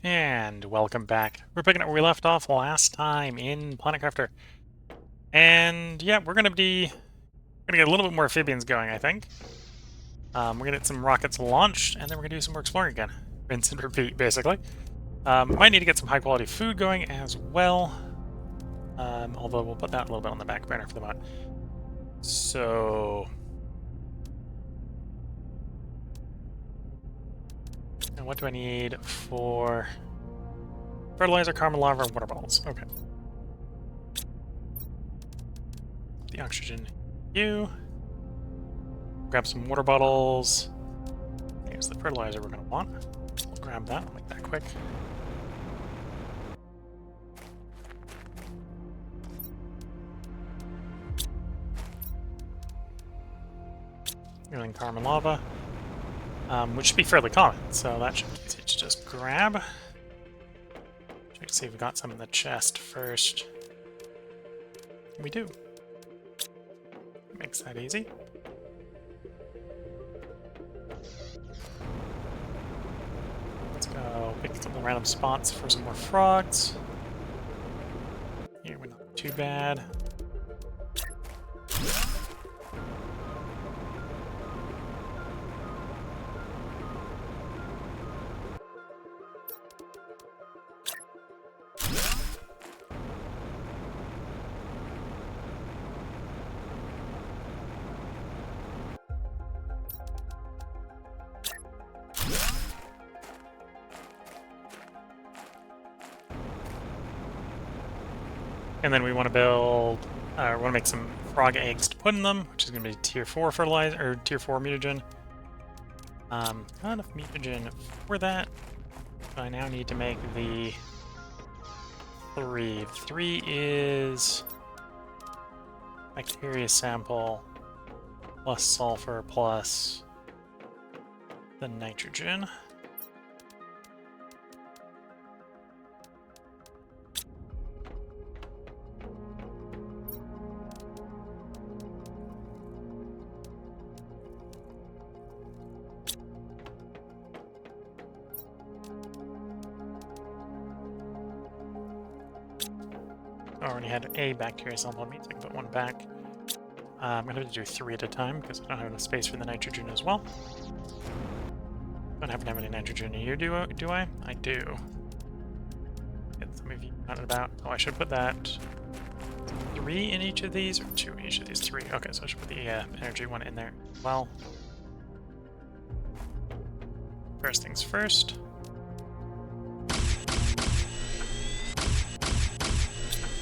And welcome back. We're picking up where we left off last time in Planet Crafter. And yeah, we're gonna get a little bit more amphibians going, I think. We're gonna get some rockets launched, and then we're gonna do some more exploring again. Rinse and repeat, basically. Might need to get some high quality food going as well. Although we'll put that a little bit on the back burner for the moment. So, and what do I need for fertilizer, carbon lava, water bottles? Okay. The oxygen. Grab some water bottles. Here's the fertilizer we're going to want. We'll grab that. I'll make that quick. Using carbon lava, which should be fairly common, so that should be easy to just grab. Check to see if we got some in the chest first. We do. Makes that easy. Let's go pick some random spots for some more frogs. Here, we're not too bad. And then we want to make some frog eggs to put in them, which is going to be tier 4 fertilizer, or tier 4 mutagen. Not enough mutagen for that. So I now need to make the 3. 3 is bacteria sample plus sulfur plus the nitrogen. I already had a bacteria sample on me, so I can put one back. I'm going to have to do 3 at a time because I don't have enough space for the nitrogen as well. Don't happen to have any nitrogen here, do I? I do. Get some of you out and about. Oh, I should put that 3 in each of these, or 2 in each of these. 3. Okay, so I should put the energy one in there as well. First things first.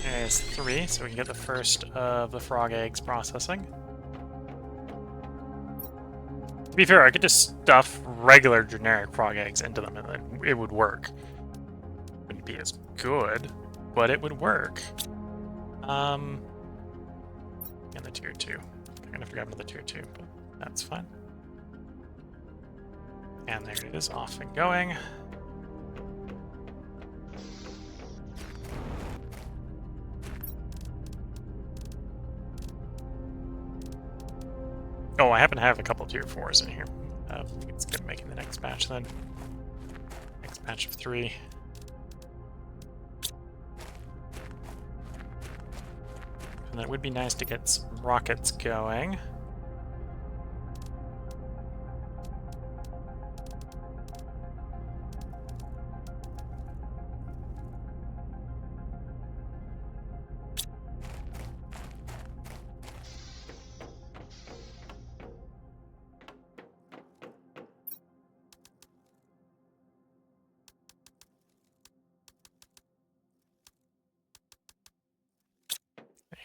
There's 3, so we can get the first of the frog eggs processing. To be fair, I could just stuff regular generic frog eggs into them and it would work. Wouldn't be as good, but it would work. And the tier 2. I'm gonna have to grab another tier 2, but that's fine. And there it is, off and going. Oh, I happen to have a couple tier 4s in here. Let's get making the next batch then. Next batch of 3. And it would be nice to get some rockets going.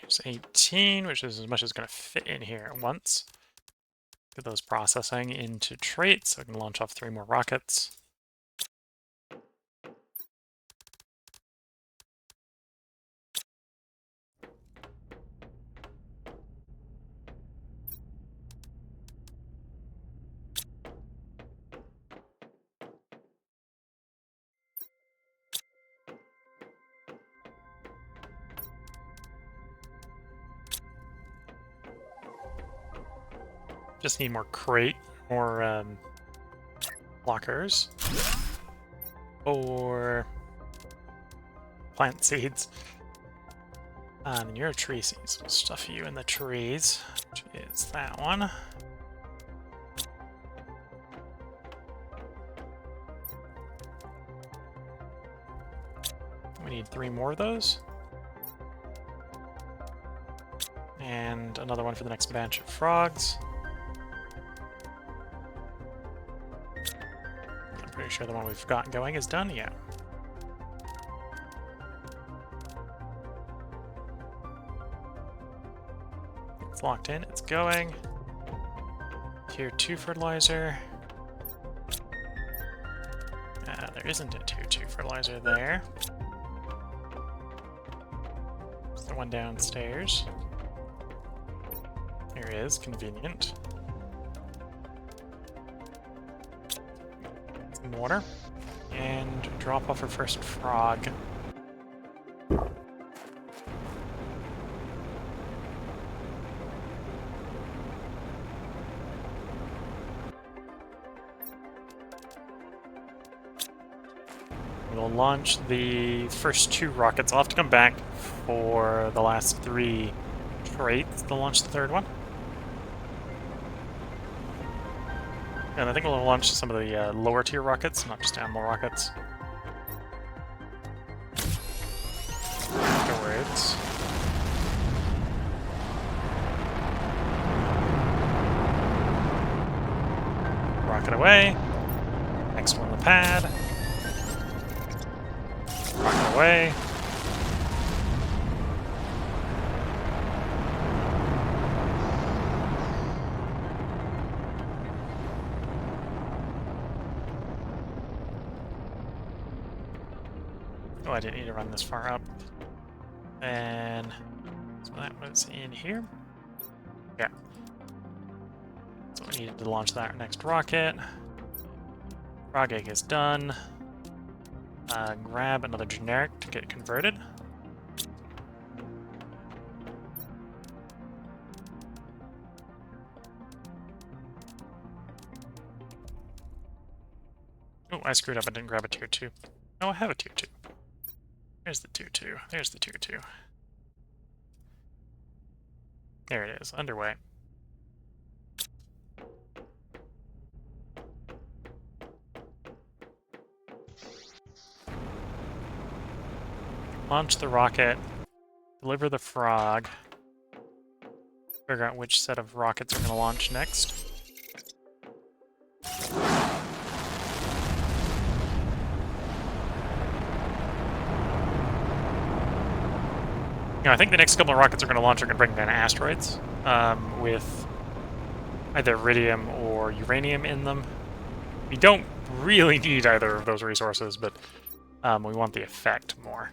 There's 18, which is as much as going to fit in here at once. Get those processing into traits, so I can launch off 3 more rockets. Just need more crate, more lockers. Or plant seeds. And you're a tree seed, so we'll stuff you in the trees, which is that one. We need 3 more of those. And another one for the next batch of frogs. I'm pretty sure the one we've got going is done, yeah. It's locked in, it's going. Tier 2 fertilizer. There isn't a Tier 2 fertilizer there. It's the one downstairs. There is, convenient. Some water. And drop off our first frog. We'll launch the first 2 rockets. I'll have to come back for the last 3 traits to launch the 3rd one. And I think we'll launch some of the lower tier rockets, not just animal rockets. Afterwards. Rocket away. Next one on the pad. Rocket away. Oh, I didn't need to run this far up. And so that was in here. Yeah. So we needed to launch that next rocket. Frog egg is done. Grab another generic to get converted. Oh, I screwed up. I didn't grab a tier 2. Oh, I have a tier 2. There's the tier 2. There's the tier 2. There it is. Underway. Launch the rocket. Deliver the frog. Figure out which set of rockets we're going to launch next. You know, I think the next couple of rockets we're going to launch are going to bring down asteroids with either iridium or uranium in them. We don't really need either of those resources, but we want the effect more.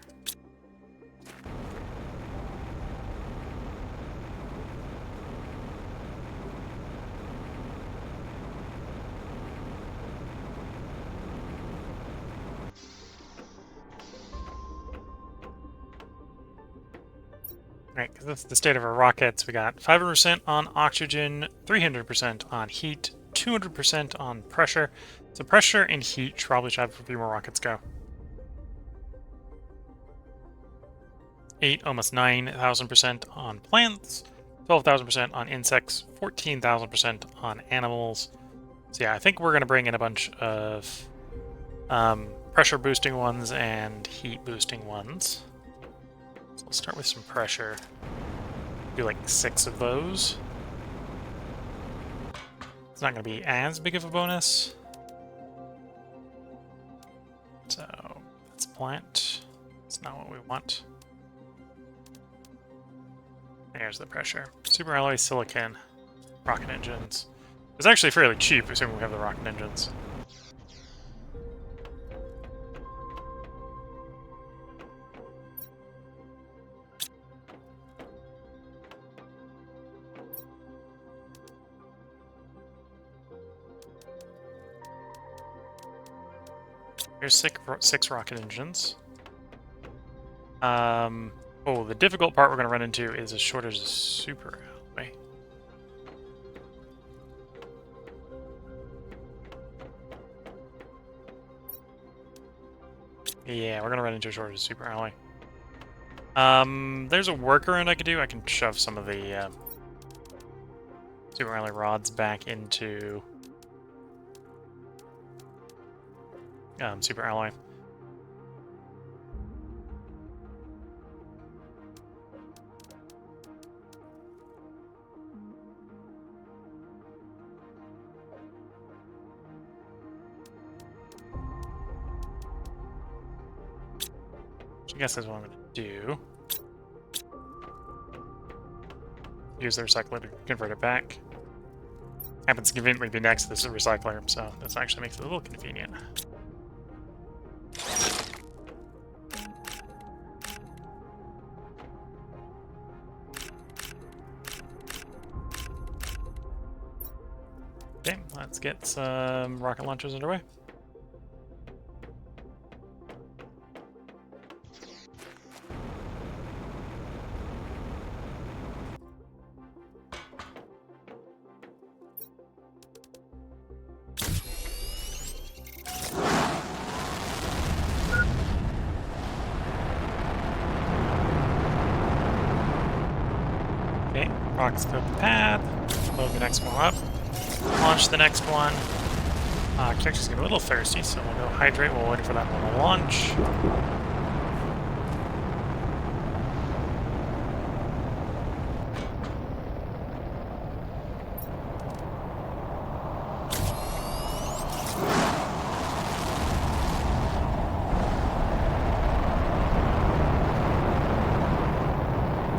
Right, because that's the state of our rockets. We got 500% on oxygen, 300% on heat, 200% on pressure. So pressure and heat probably should have a few more rockets go. 8, almost 9,000% on plants, 12,000% on insects, 14,000% on animals. So yeah, I think we're going to bring in a bunch of pressure boosting ones and heat boosting ones. So we'll start with some pressure. Do like 6 of those. It's not going to be as big of a bonus. So that's plant. It's not what we want. There's the pressure. Super alloy silicon. Rocket engines. It's actually fairly cheap, assuming we have the rocket engines. Here's 6 rocket engines. Oh, the difficult part we're going to run into is a shortage of super alloy. Yeah, we're going to run into a shortage of super alloy. There's a workaround I could do. I can shove some of the super rally rods back into super alloy. I guess that's what I'm going to do. Use the recycler to convert it back. Happens to conveniently be next to this recycler, so this actually makes it a little convenient. Okay, let's get some rocket launchers underway. Okay, rockets go up the pad, load the next one up, launch the next one. Character's getting a little thirsty, so we'll go hydrate while waiting for that one to launch.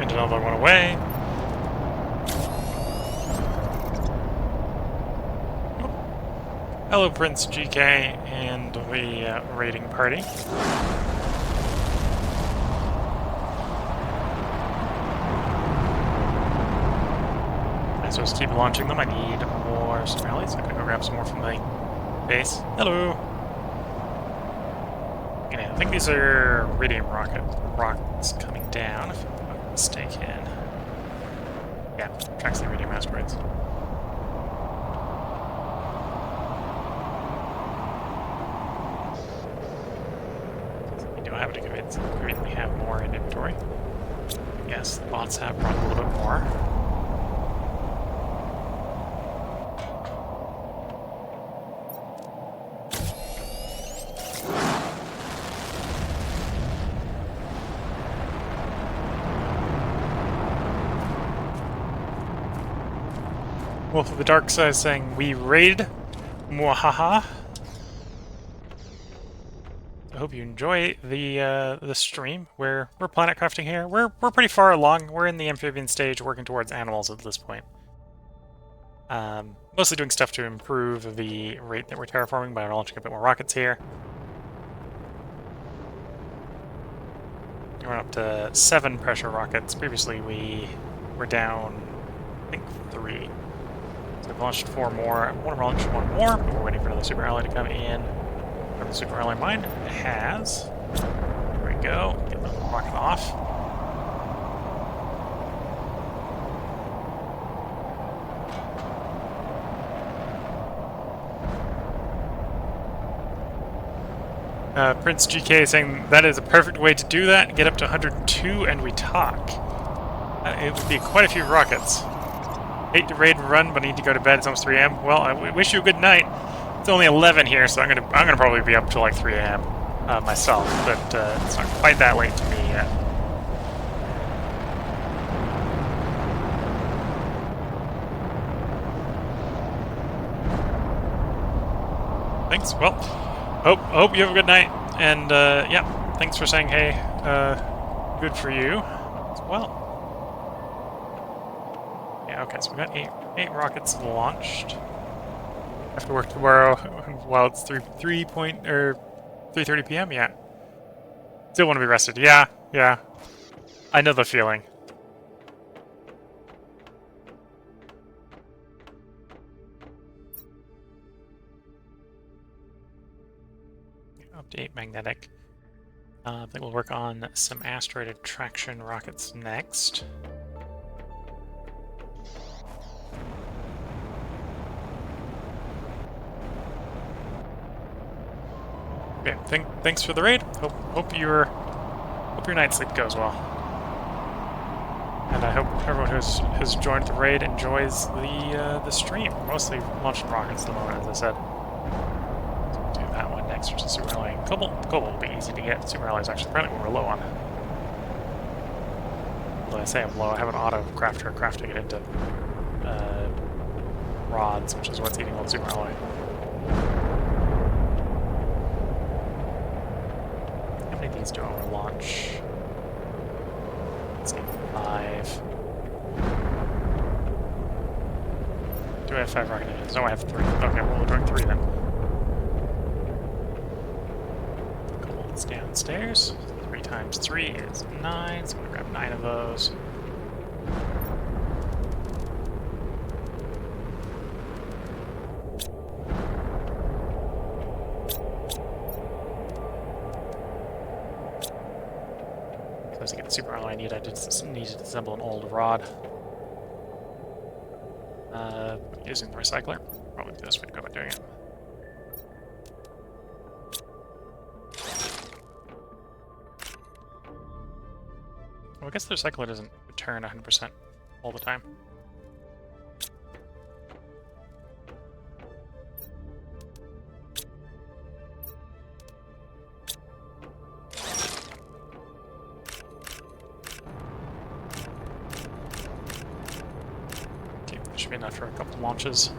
And another one away. Hello, Prince GK and the raiding party. I'm supposed to keep launching them. I need more rallies. I'm gonna go grab some more from the base. Hello. Yeah, I think these are radium rockets coming down, if I'm not mistaken. Yeah, tracks the radium asteroids. Have to conveniently have more in inventory. Yes, the bots have brought a little bit more. Wolf of the Dark Side saying, we raid. Mwahaha. I hope you enjoy the stream. We're planet crafting here. We're pretty far along. We're in the amphibian stage, working towards animals at this point. Mostly doing stuff to improve the rate that we're terraforming by launching a bit more rockets here. We're up to 7 pressure rockets. Previously we were down, I think, 3. So we've launched 4 more. I want to launch 1 more, but we're waiting for another super ally to come in. The super ally mine. It has. There we go. Get the rocket off. Prince GK saying that is a perfect way to do that. Get up to 102 and we talk. It would be quite a few rockets. Hate to raid and run, but I need to go to bed. It's almost 3 a.m. Well, I wish you a good night. It's only 11 here, so I'm gonna probably be up till like 3 a.m. Myself, but it's not quite that late to me yet. Thanks. Well, hope you have a good night, and yeah, thanks for saying hey. Good for you as well. Yeah. Okay. So we got eight rockets launched. Have to work tomorrow while it's 3:30 p.m. Yeah. Still want to be rested. Yeah. I know the feeling. Update magnetic. I think we'll work on some asteroid attraction rockets next. Okay, thanks for the raid. Hope your night's sleep goes well. And I hope everyone who's joined the raid enjoys the stream. We're mostly launching rockets at the moment, as I said. So we'll do that one next, which is Super Alloy. Cobalt will be easy to get. Super Alloy is actually apparently what we're low on. Although I say I'm low, I have an auto crafter crafting it into rods, which is what's eating all the Super Alloy. How many of these do I want to launch? Let's say 5. Do I have 5 rocket engines? No, I have 3. Okay, well, we're doing 3 then. Cobalt's downstairs. 3 times 3 is 9, so I'm going to grab 9 of those. To get the Super Alloy I need, I just need to assemble an old rod. Using the recycler. Probably the best way to go about doing it. Well, I guess the recycler doesn't return 100% all the time. Should be enough for a couple launches.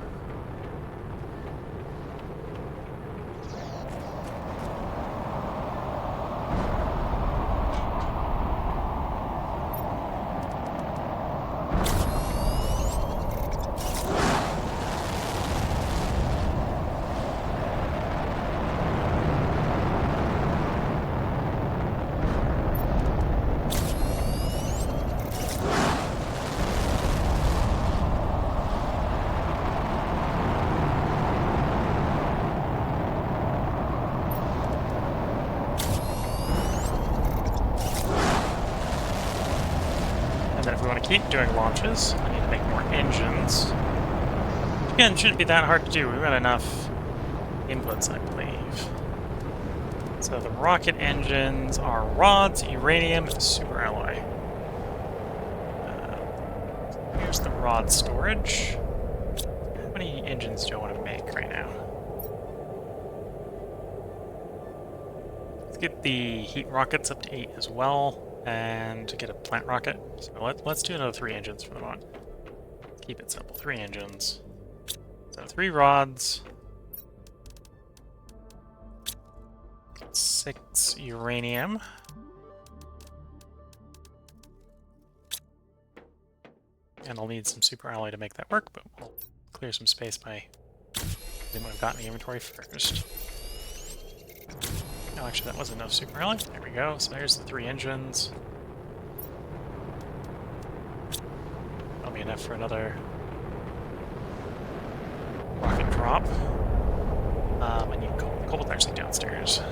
Keep doing launches. I need to make more engines. Again, shouldn't be that hard to do. We've got enough inputs, I believe. So the rocket engines are rods, uranium, and Super Alloy. Here's the rod storage. How many engines do I want to make right now? Let's get the heat rockets up to 8 as well. And to get a plant rocket. So let's do another 3 engines for the moment. Keep it simple. 3 engines. So 3 rods. 6 uranium. And I'll need some Super Alloy to make that work, but we'll clear some space by doing what I've got in the inventory first. Oh, actually, that wasn't enough Super Alloy. There we go. So there's the 3 engines. That'll be enough for another rocket drop. I need cobalt. Cobalt's actually downstairs.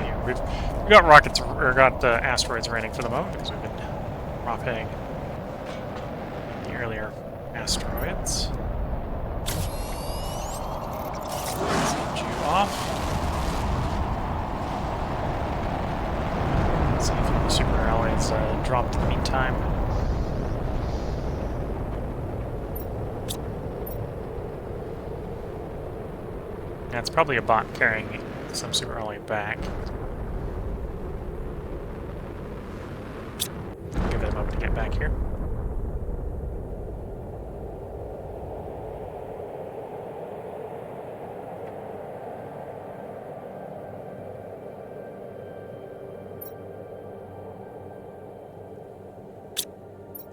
Yeah, we've got rockets, or got asteroids raining for the moment because we've been dropping the earlier asteroids. Send you off. See if the Super Alloys dropped in the meantime. Yeah, it's probably a bot carrying some Super Alloy back. Give it a moment to get back here.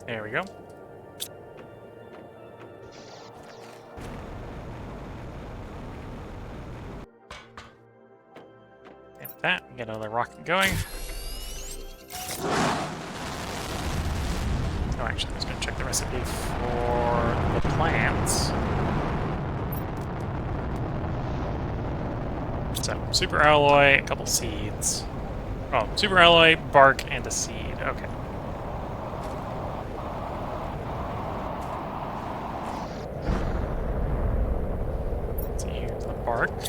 There we go. And with that, we get another rocket going. Oh, actually, I was going to check the recipe for the plants. So, Super Alloy, a couple seeds. Oh, Super Alloy, bark, and a seed. Okay. bark.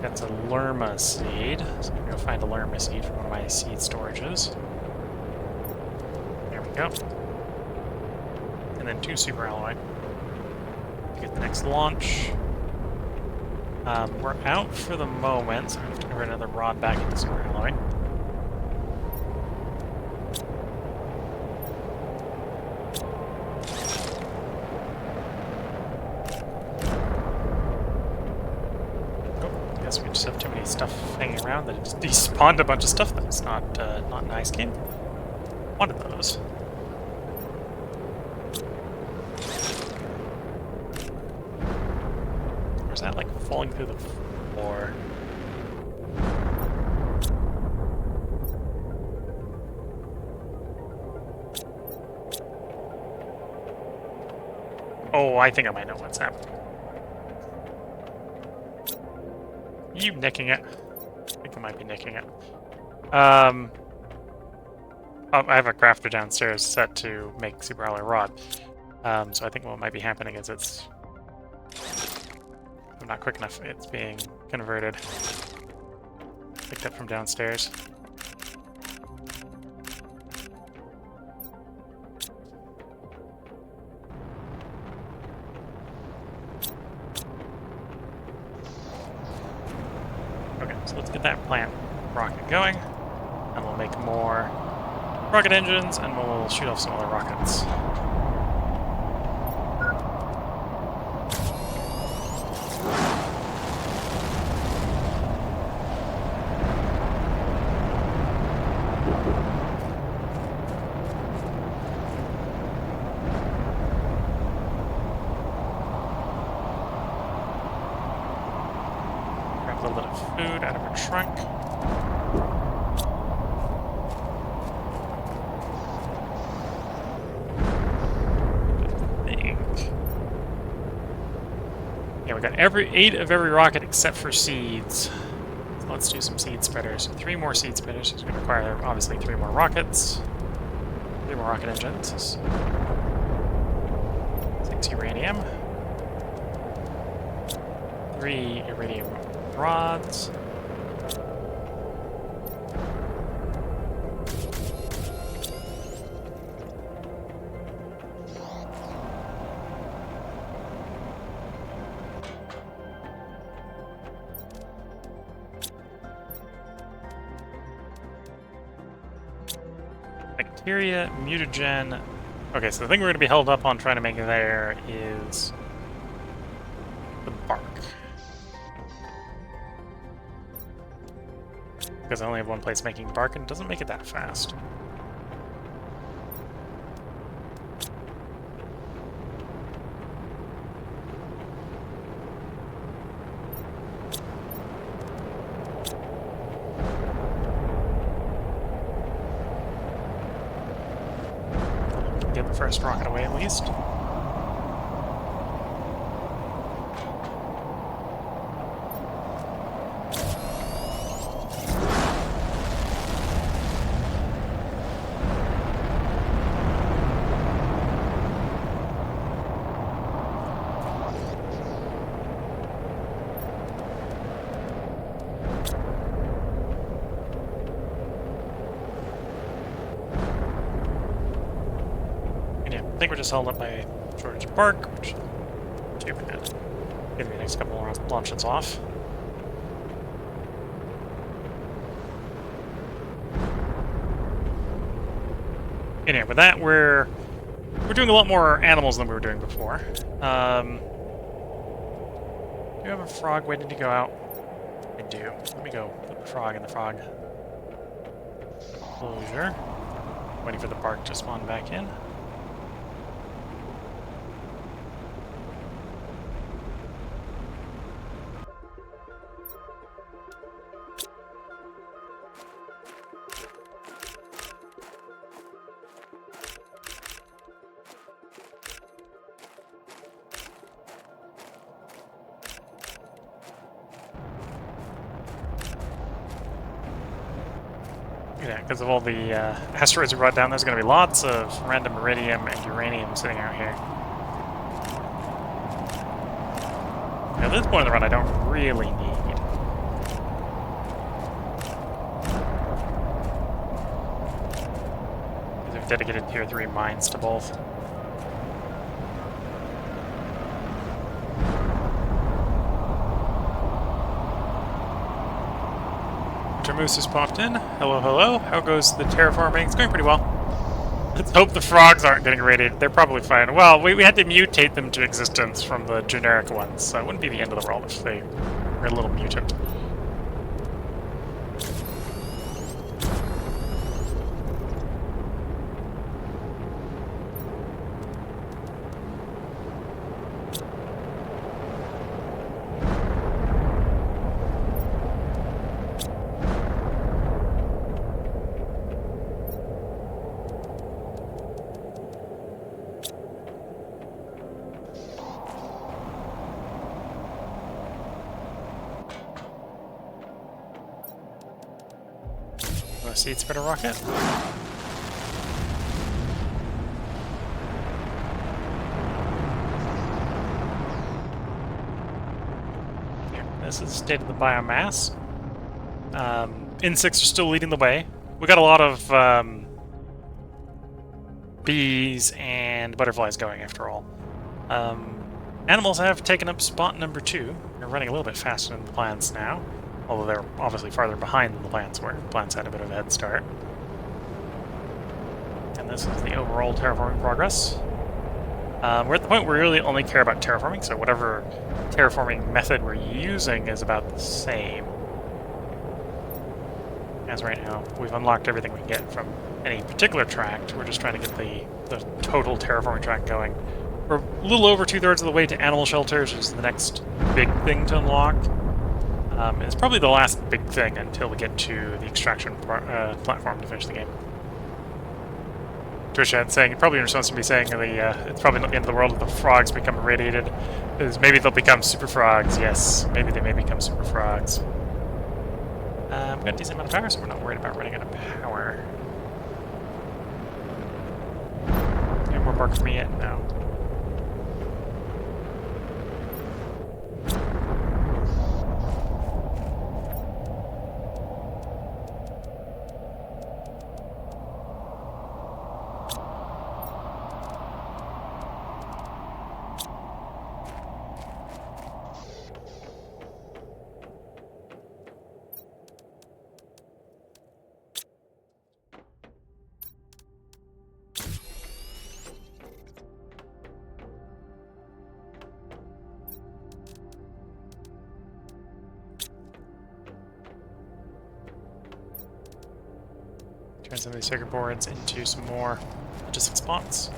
That's a Lerma seed, so I'm gonna go find a Lerma seed from one of my seed storages. There we go. And then 2 super alloy to get the next launch. We're out for the moment, so I have to convert another rod back into super alloy. I guess we just have too many stuff hanging around that it just despawned a bunch of stuff that was not nice game. Wanted those. Or is that like falling through the floor? Oh, I think I might know what's happening. You nicking it? I think I might be nicking it. Oh, I have a crafter downstairs set to make super alloy rod. So I think what might be happening is it's... I'm not quick enough, it's being converted. Picked up from downstairs. Okay, so let's get that plant rocket going, and we'll make more rocket engines, and we'll shoot off some other rockets. Grab a little bit of food out of her trunk. Yeah, we got 8 of every rocket except for seeds. So let's do some seed spreaders. 3 more seed spreaders. It's going to require, obviously, 3 more rockets. 3 more rocket engines. 6 uranium. 3 iridium rods. Bacteria, mutagen. Okay, so the thing we're going to be held up on trying to make there is the bark. Because I only have one place making bark, and it doesn't make it that fast. Get the first rocket away at least. I think we're just held up by a shortage of bark, which too bad. Give me the next couple of launches off. Anyway, with that, we're doing a lot more animals than we were doing before. Do you have a frog waiting to go out? I do. Let me go put the frog in the frog enclosure. Waiting for the bark to spawn back in. Yeah, because of all the asteroids we brought down, there's going to be lots of random iridium and uranium sitting out here. At this point in the run, I don't really need. Because we've dedicated tier 3 mines to both. Moose has popped in. Hello, hello. How goes the terraforming? It's going pretty well. Let's hope the frogs aren't getting irradiated. They're probably fine. Well, we had to mutate them to existence from the generic ones, so it wouldn't be the end of the world if they were a little mutant. Seed spreader rocket. Here, this is state of the biomass. Insects are still leading the way. We got a lot of bees and butterflies going after all. Animals have taken up spot number 2. They're running a little bit faster than the plants now. Although they're obviously farther behind than the plants were. The plants had a bit of a head start. And this is the overall terraforming progress. We're at the point where we really only care about terraforming, so whatever terraforming method we're using is about the same. As right now, we've unlocked everything we can get from any particular tract. We're just trying to get the total terraforming tract going. We're a little over 2/3 of the way to animal shelters, which is the next big thing to unlock. It's probably the last big thing until we get to the extraction platform to finish the game. Trisha saying, probably in response to me saying, it's probably not the end of the world if the frogs become irradiated. Is maybe they'll become super frogs. Yes, maybe they may become super frogs. We've got a decent amount of power, so we're not worried about running out of power. Any more bark for me yet? No. Turn some of these circuit boards into some more logistic spots.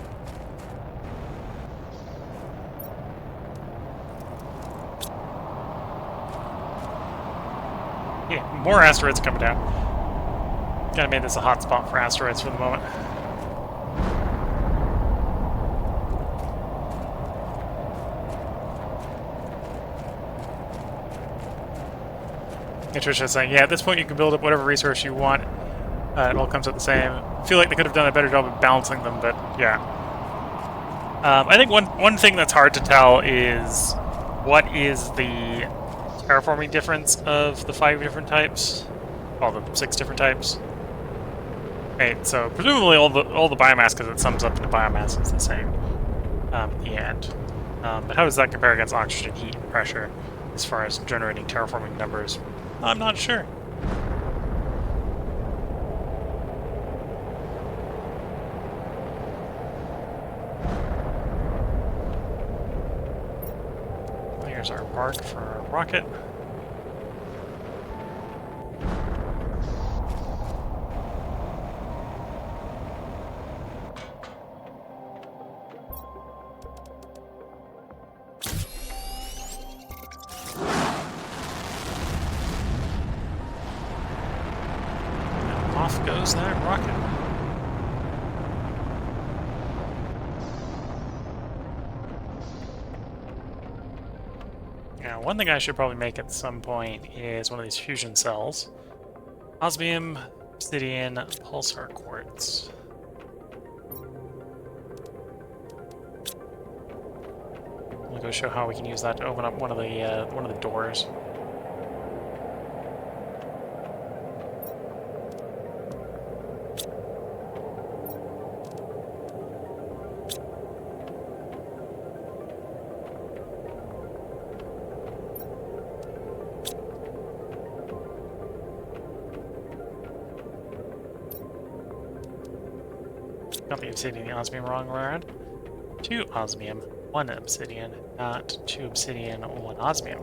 Yeah, more asteroids are coming down. Kinda made this a hot spot for asteroids for the moment. Trisha's saying, yeah, at this point you can build up whatever resource you want. It all comes out the same. I feel like they could have done a better job of balancing them, but yeah. I think one thing that's hard to tell is what is the terraforming difference of the 5 different types? All the 6 different types. Right, so presumably all the biomass, because it sums up into biomass, is the same at the end. But how does that compare against oxygen, heat, and pressure as far as generating terraforming numbers? I'm not sure. Here's our bark for our rocket. And off goes that rocket. Now, one thing I should probably make at some point is one of these fusion cells. Osmium, obsidian, pulsar quartz. to go show how we can use that to open up one of the doors. Got the obsidian, the osmium wrong way around. 2 osmium, 1 obsidian, not 2 obsidian, 1 osmium.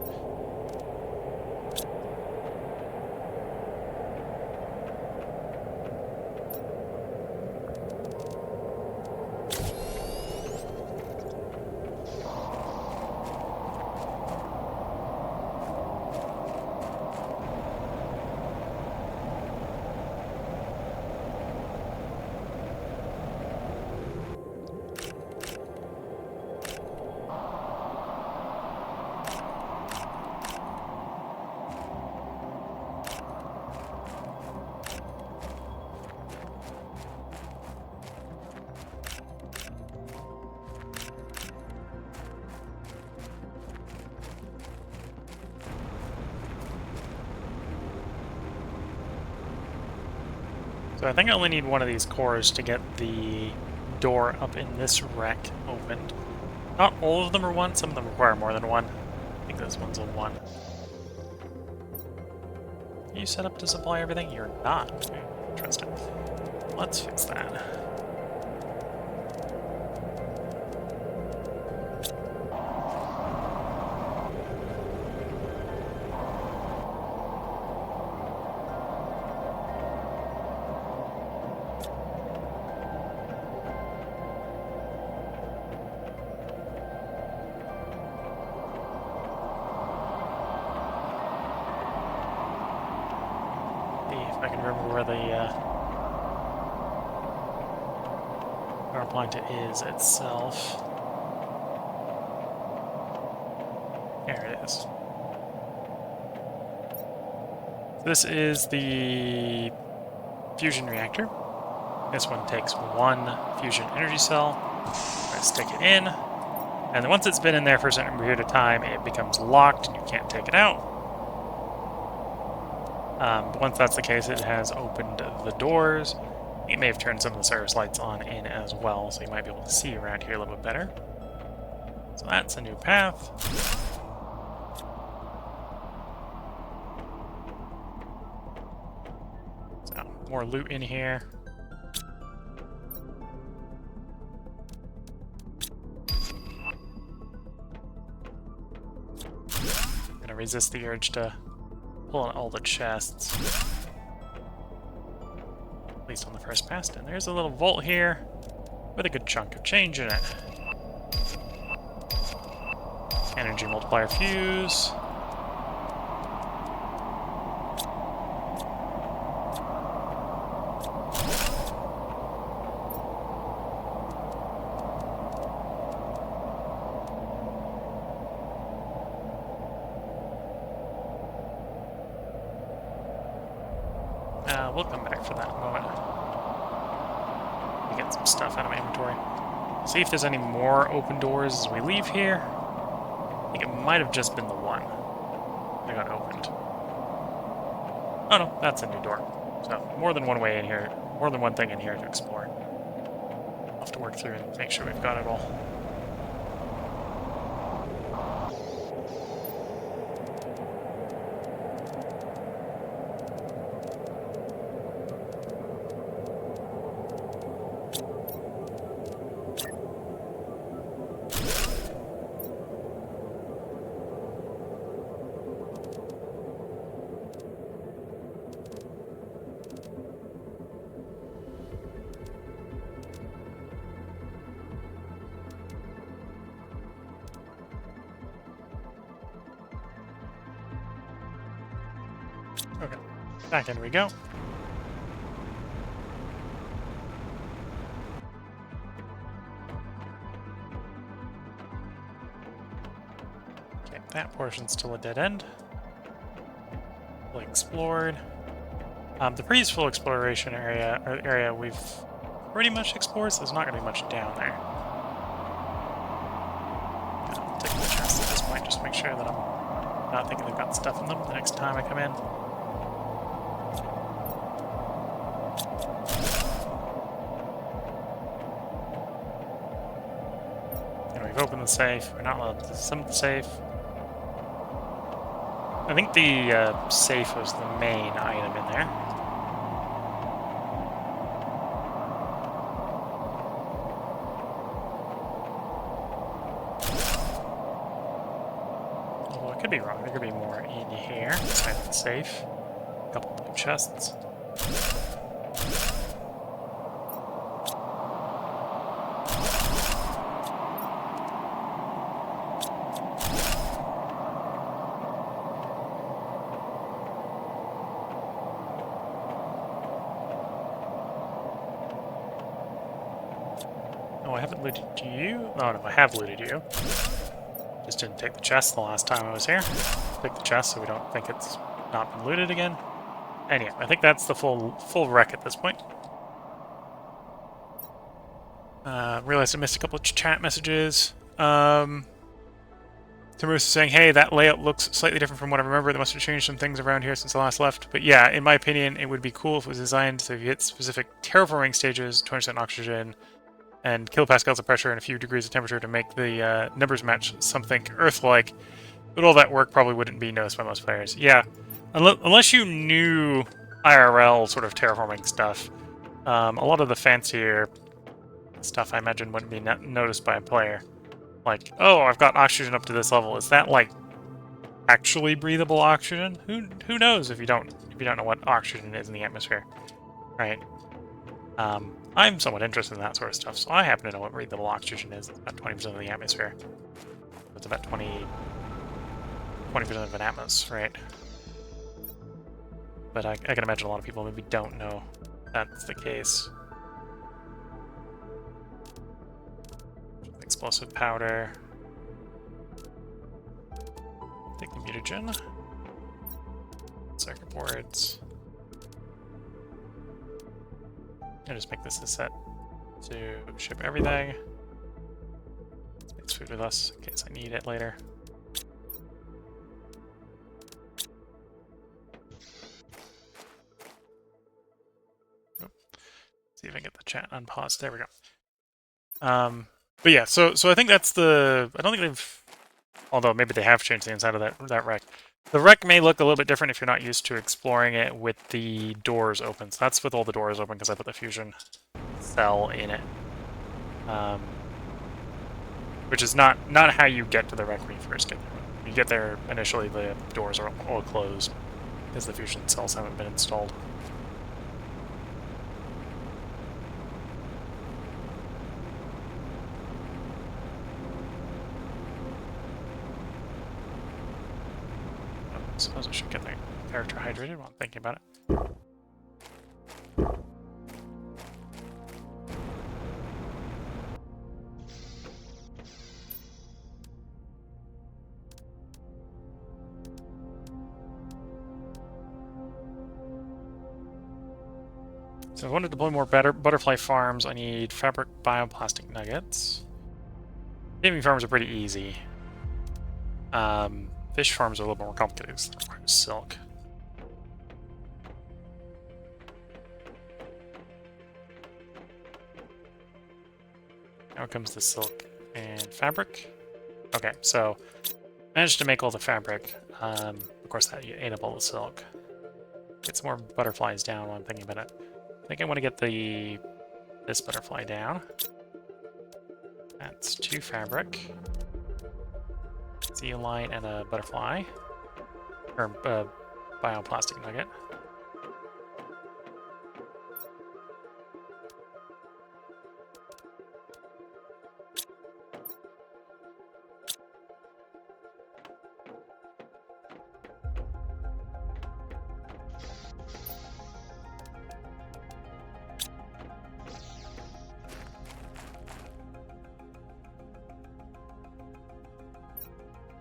So I think I only need one of these cores to get the door up in this wreck opened. Not all of them are 1, some of them require more than 1. I think this one's a 1. Are you set up to supply everything? You're not. Okay, interesting. Let's fix that. If I can remember where the power plant is itself. There it is. This is the fusion reactor. This one takes 1 fusion energy cell. I stick it in, and then once it's been in there for a certain period of time, it becomes locked and you can't take it out. But once that's the case, it has opened the doors. It may have turned some of the service lights on in as well, so you might be able to see around here a little bit better. So that's a new path. So, more loot in here. I'm gonna resist the urge to pull out all the chests. At least on the first pass. And there's a little vault here with a good chunk of change in it. Energy multiplier fuse. We'll come back for that in a moment. Let me get some stuff out of my inventory. See if there's any more open doors as we leave here. I think it might have just been the one that got opened. Oh no, that's a new door. So, more than one way in here, more than one thing in here to explore. I'll have to work through and make sure we've got it all. Okay, back in we go. Okay, that portion's still a dead end. Fully explored. The previous full exploration area we've pretty much explored, so there's not going to be much down there. I'll take point, just to make sure that I'm not thinking they've got stuff in them the next time I come in. And we've opened the safe. We're not allowed to assemble the safe. I think the safe was the main item in there. Although I could be wrong. There could be more in here inside of the safe. A couple of chests. Oh, I haven't looted you? Oh, no, I have looted you. Just didn't take the chest the last time I was here. Take the chest so we don't think it's not been looted again. Anyway, I think that's the full wreck at this point. Realized I missed a couple of chat messages. Timurus is saying, hey, that layout looks slightly different from what I remember. They must have changed some things around here since I last left. But yeah, in my opinion, it would be cool if it was designed so if you hit specific terraforming stages, 20% oxygen, and kilopascals of pressure and a few degrees of temperature to make the numbers match something Earth-like. But all that work probably wouldn't be noticed by most players. Yeah, unless you knew IRL sort of terraforming stuff, a lot of the fancier stuff I imagine wouldn't be noticed by a player. Like, oh, I've got oxygen up to this level. Is that like actually breathable oxygen? Who knows if you don't know what oxygen is in the atmosphere, right? I'm somewhat interested in that sort of stuff, so I happen to know what breathable oxygen is. It's about 20% of the atmosphere. It's about 20% of an atmos, right? But I can imagine a lot of people maybe don't know that's the case. Explosive powder. Take the mutagen. Circuit boards. I'll just make this a set to ship everything. Let's food with us in case I need it later. Oh. See if I can get the chat unpaused. There we go. But yeah, so I think that's the... I don't think they've... Although maybe they have changed the inside of that wreck. The wreck may look a little bit different if you're not used to exploring it with the doors open. So that's with all the doors open because I put the fusion cell in it. Which is not how you get to the wreck when you first get there. When you get there, initially the doors are all closed because the fusion cells haven't been installed. I suppose I should get the character hydrated while I'm thinking about it. So if I want to deploy more butterfly farms, I need fabric bioplastic nuggets. Gaming farms are pretty easy. Fish farms are a little more complicated because they require silk. Now comes the silk and fabric. Okay, so managed to make all the fabric. Of course, that ate up all the silk. Get some more butterflies down while I'm thinking about it. I think I want to get this butterfly down. That's 2 fabric. Zeolite and a butterfly. Or bioplastic nugget.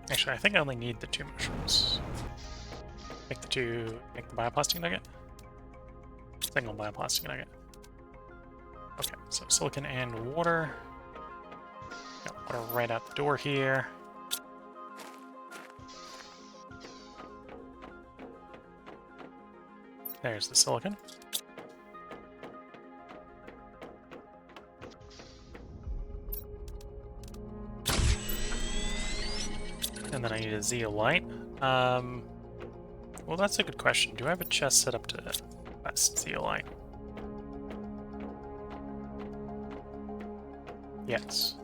Actually, I think I only need the 2 mushrooms. Make the bioplastic nugget. Single bioplastic nugget. Okay, so silicon and water. Got water right out the door here. There's the silicon. And then I need a zeolite. Well, that's a good question. Do I have a chest set up to quest zeolite? Yes.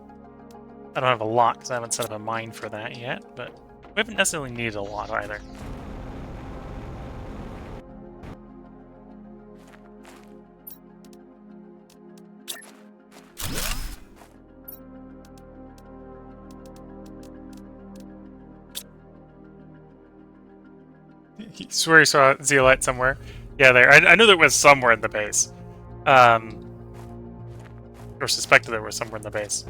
I don't have a lot because I haven't set up a mine for that yet, but we haven't necessarily needed a lot either. He swear he saw zeolite somewhere. Yeah, there. I knew there was somewhere in the base. Or suspected there was somewhere in the base.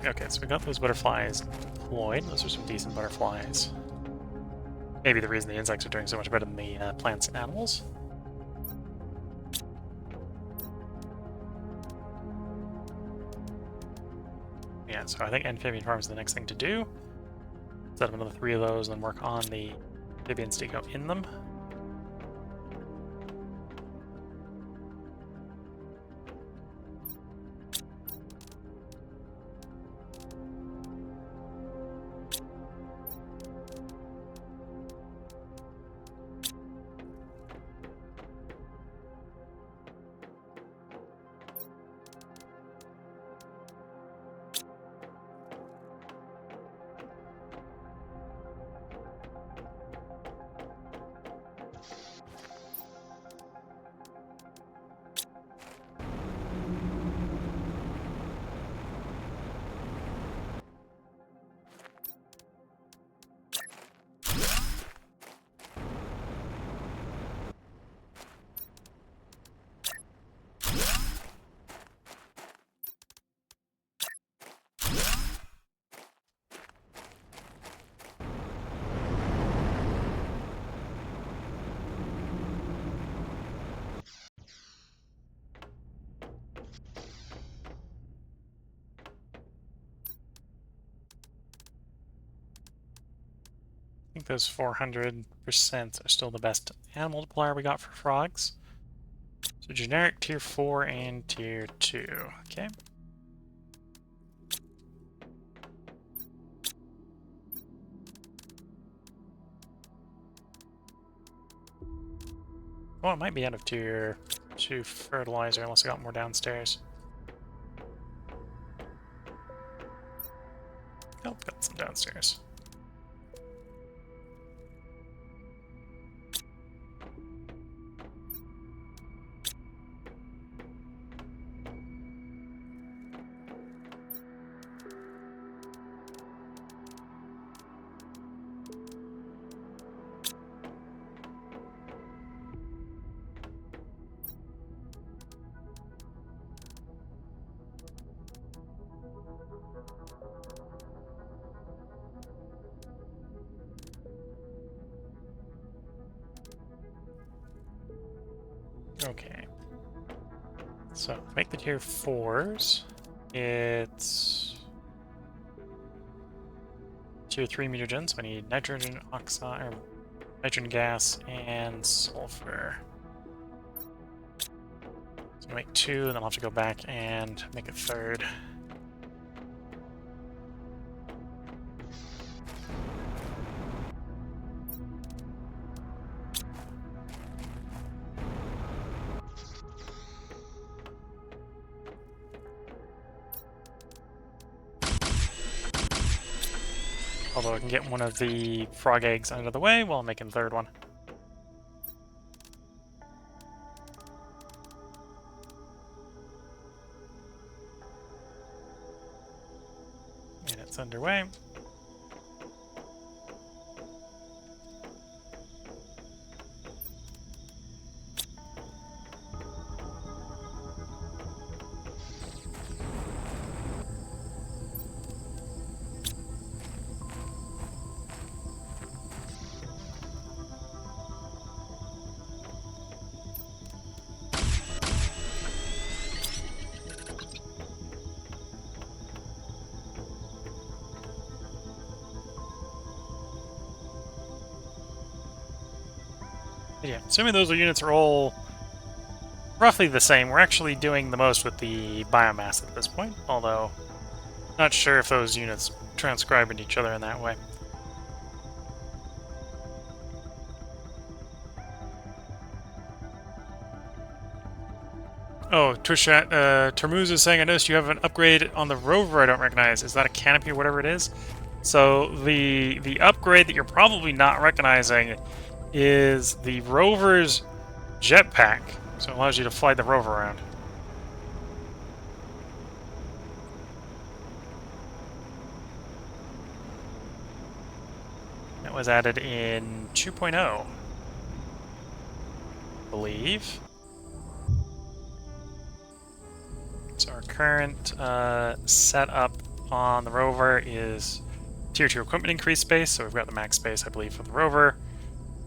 Okay, so we got those butterflies deployed. Those are some decent butterflies. Maybe the reason the insects are doing so much better than the plants and animals. Yeah, so I think amphibian farm is the next thing to do. Set up another 3 of those and then work on the amphibians to go in them. I think those 400% are still the best animal multiplier we got for frogs. So generic tier 4 and tier 2. Okay. Oh, it might be out of tier 2 fertilizer unless I got more downstairs. Oh, got some downstairs. Okay. So, to make the tier 4s, it's tier 3 mutagen, so I need nitrogen oxide, or nitrogen gas, and sulfur. So make 2, and then I'll have to go back and make a 3rd. Although I can get one of the frog eggs out of the way while I'm making the 3rd one. And it's underway. Yeah, assuming those units are all roughly the same, we're actually doing the most with the biomass at this point, although not sure if those units transcribe into each other in that way. Oh, Tushat, Termuz is saying, I noticed you have an upgrade on the rover I don't recognize. Is that a canopy or whatever it is? So the upgrade that you're probably not recognizing is the rover's jetpack. So it allows you to fly the rover around. That was added in 2.0, I believe. So our current setup on the rover is Tier 2 equipment increase space, so we've got the max space, I believe, for the rover.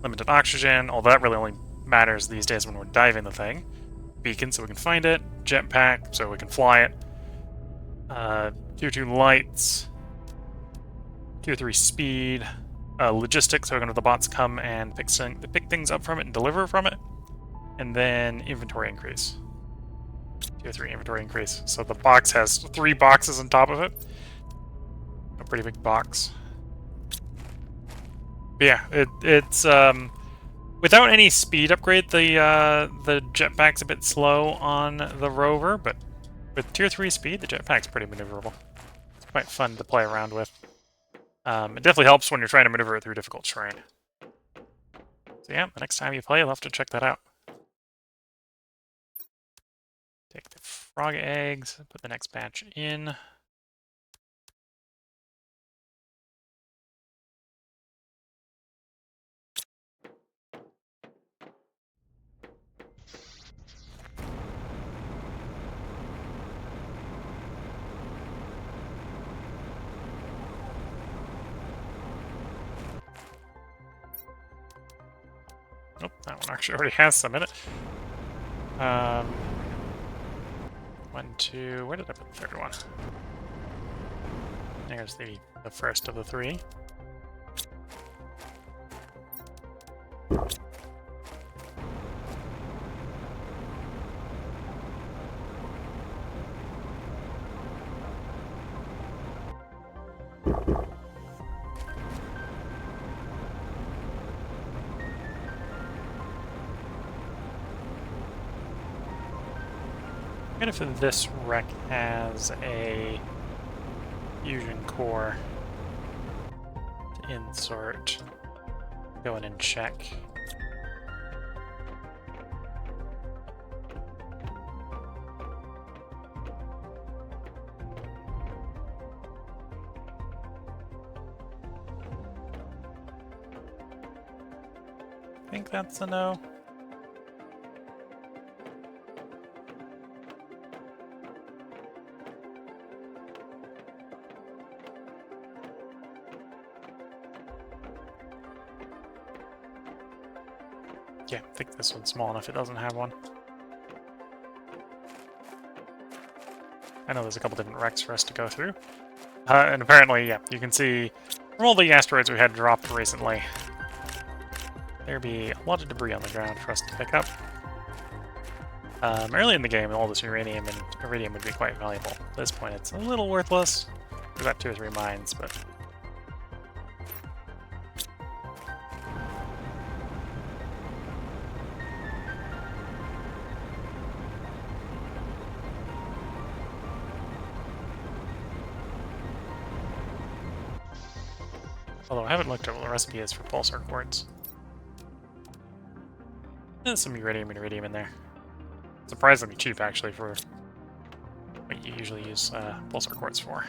Limited oxygen, although that really only matters these days when we're diving the thing. Beacon, so we can find it. Jetpack, so we can fly it. Tier 2 lights. Tier 3 speed. Logistics, so we're going to have the bots come and pick things up from it and deliver from it. And then inventory increase. Tier 3 inventory increase. So the box has 3 boxes on top of it. A pretty big box. But yeah, it's without any speed upgrade, the jetpack's a bit slow on the rover, but with Tier 3 speed, the jetpack's pretty maneuverable. It's quite fun to play around with. It definitely helps when you're trying to maneuver it through difficult terrain. So yeah, the next time you play, you'll have to check that out. Take the frog eggs, put the next batch in. Oh, that one actually already has some in it. 1, 2, where did I put the third one? There's the first of the 3. What if this wreck has a fusion core to insert? Go in and check. I think that's a no. Yeah, I think this one's small enough it doesn't have one. I know there's a couple different wrecks for us to go through. And apparently, yeah, you can see from all the asteroids we had dropped recently, there'd be a lot of debris on the ground for us to pick up. Early in the game, all this uranium and iridium would be quite valuable. At this point, it's a little worthless. We've got 2 or 3 mines, but... Although I haven't looked at what the recipe is for pulsar quartz. There's some uranium and iridium in there. Surprisingly cheap, actually, for what you usually use pulsar quartz for.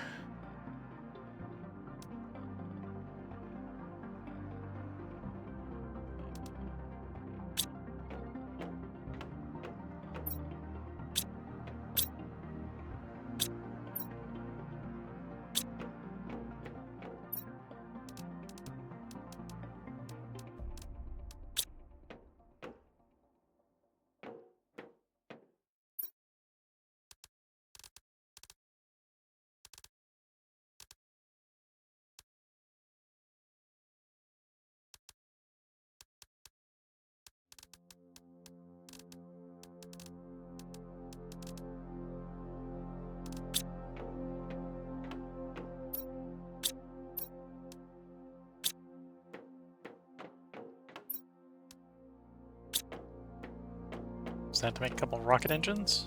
that to make a couple of rocket engines.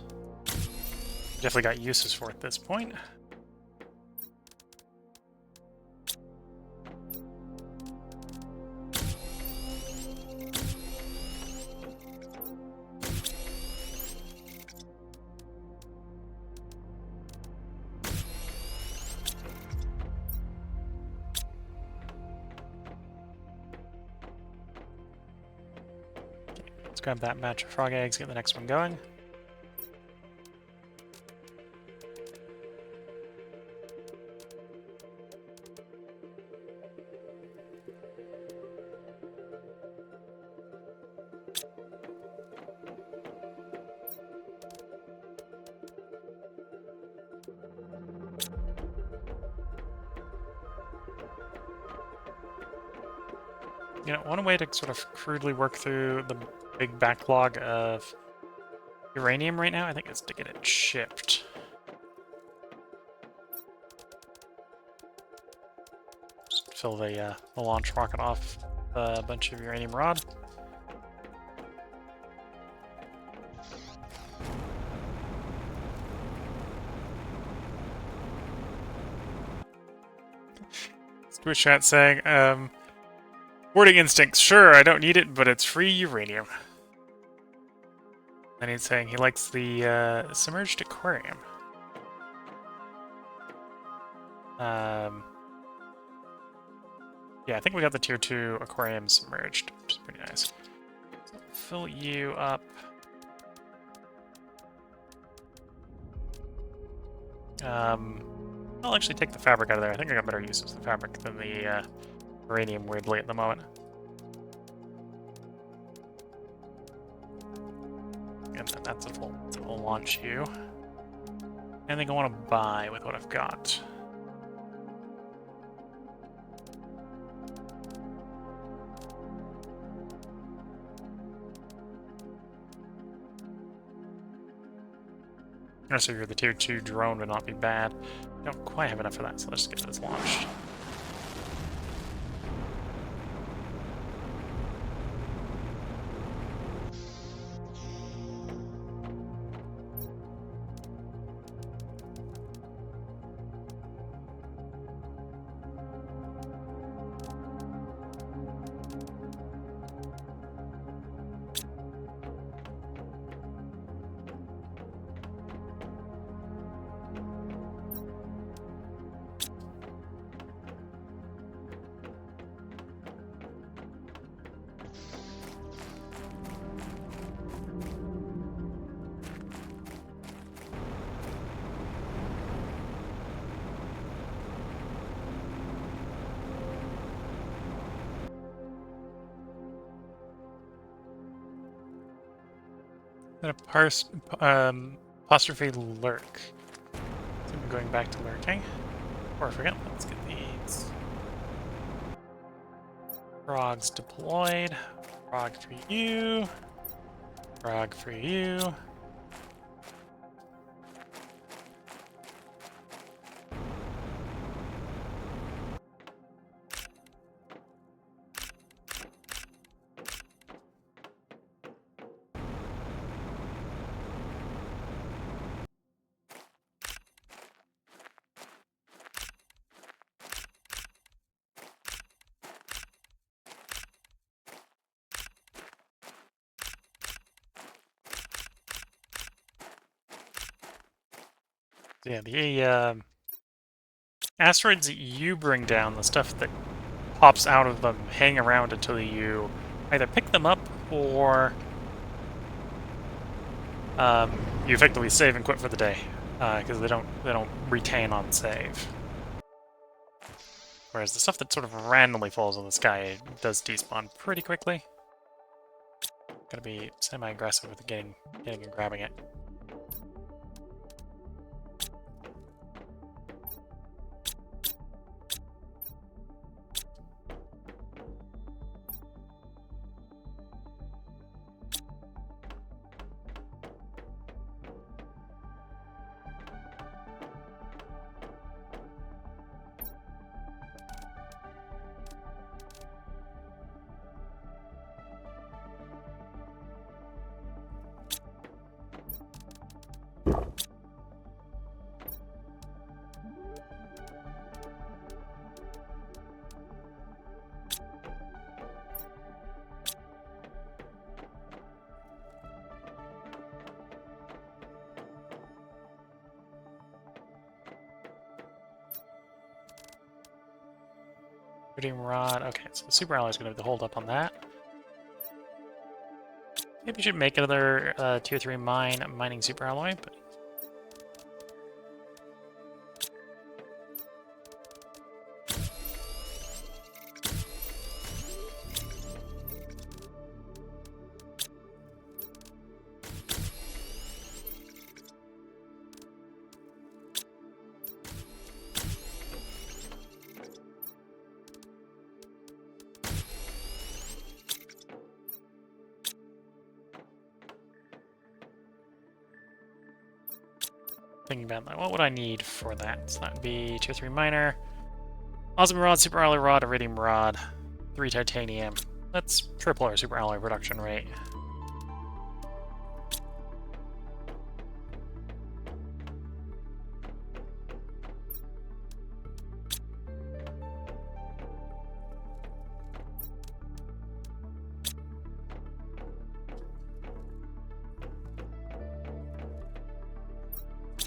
Definitely got uses for it at this point. Let's grab that batch of frog eggs, get the next one going. You know, one way to sort of crudely work through the big backlog of uranium right now, I think, is to get it shipped. Just fill the launch rocket off a bunch of uranium rod. Twitch chat saying, Boarding instincts, sure, I don't need it, but it's free uranium. And he's saying he likes the submerged aquarium. Yeah, I think we got the tier 2 aquarium submerged, which is pretty nice. So fill you up. I'll actually take the fabric out of there. I think I got better uses of the fabric than the uranium, weirdly, at the moment. And then that's a full launch you. Anything I want to buy with what I've got? So you're the tier 2 drone would not be bad. Don't quite have enough for that, so let's get this launched. Apostrophe lurk. So I'm going back to lurking. Or I forget, let's get these frogs deployed. Frog for you. Frog for you. So yeah, the asteroids that you bring down, the stuff that pops out of them, hang around until you either pick them up or you effectively save and quit for the day, because they don't retain on save. Whereas the stuff that sort of randomly falls in the sky does despawn pretty quickly. Gotta be semi-aggressive with getting and grabbing it. Iridium rod. Okay, so the super alloy is going to hold up on that. Maybe we should make another tier 3 mining super alloy, but thinking about that, what would I need for that? So that would be tier 3 miner, osmium rod, super alloy rod, iridium rod, 3 titanium. Let's triple our super alloy production rate.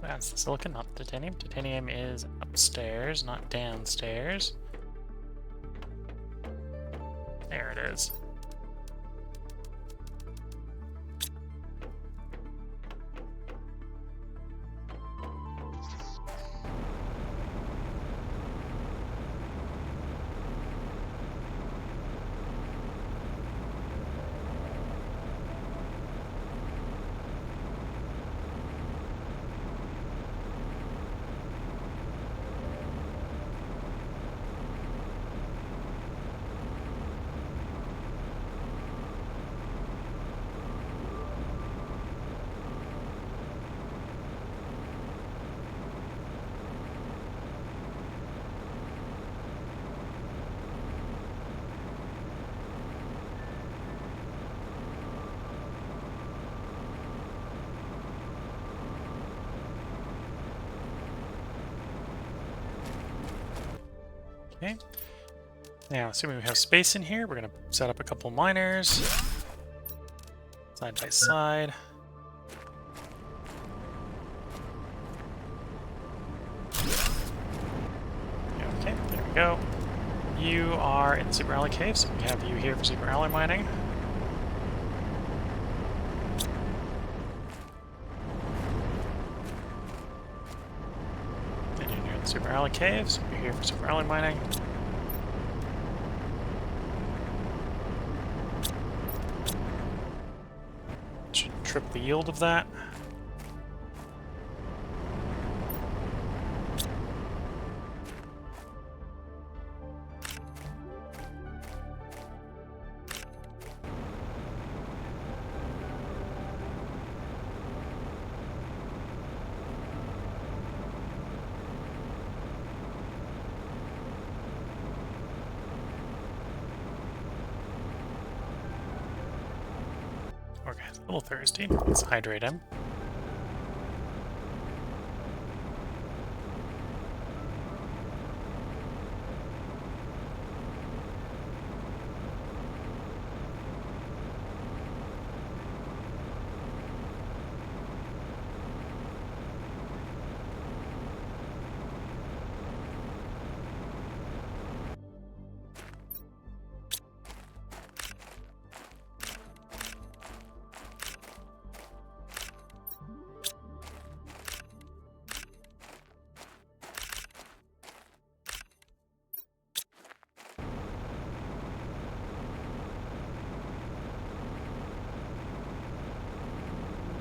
That's the silicon, not the titanium. Titanium is upstairs, not downstairs. There it is. Okay. Now, assuming we have space in here, we're going to set up a couple miners. Side by side. Okay, there we go. You are in the super alloy cave, so we have you here for super alloy mining. And you're in the super alloy cave, so you're here for super alloy mining. Should triple the yield of that. Okay, a little thirsty. Let's hydrate him.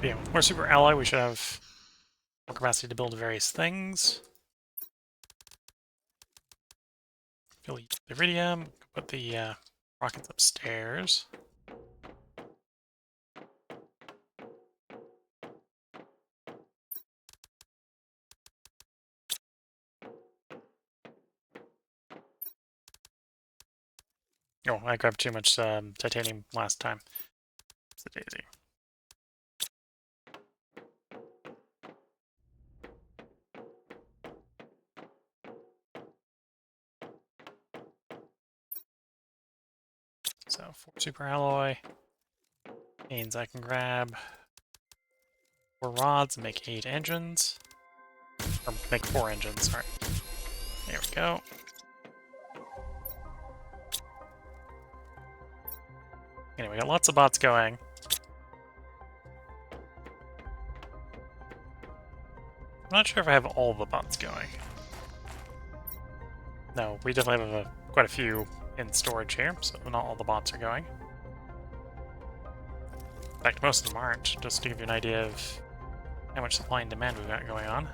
Yeah, with more super alloy, we should have more capacity to build various things. Fill the iridium, put the rockets upstairs. Oh, I grabbed too much titanium last time. It's the daisy. So 4 super alloy means I can grab 4 rods and make 8 engines. Or make 4 engines, sorry. There we go. Anyway, we got lots of bots going. I'm not sure if I have all the bots going. No, we definitely have quite a few in storage here, so not all the bots are going. In fact, most of them aren't, just to give you an idea of how much supply and demand we've got going on.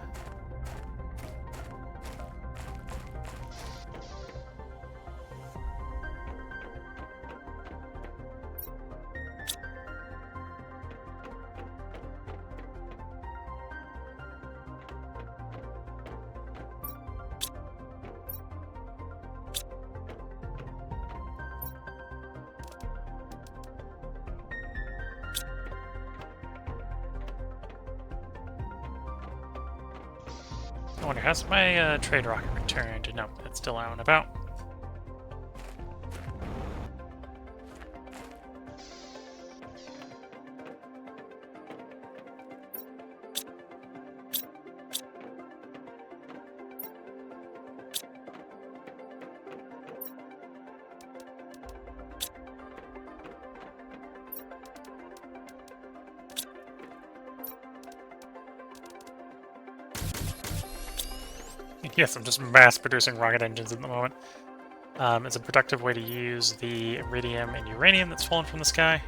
I wonder, has my trade rocket returned? No, it's still out and about. Yes, I'm just mass-producing rocket engines at the moment. It's a productive way to use the iridium and uranium that's fallen from the sky.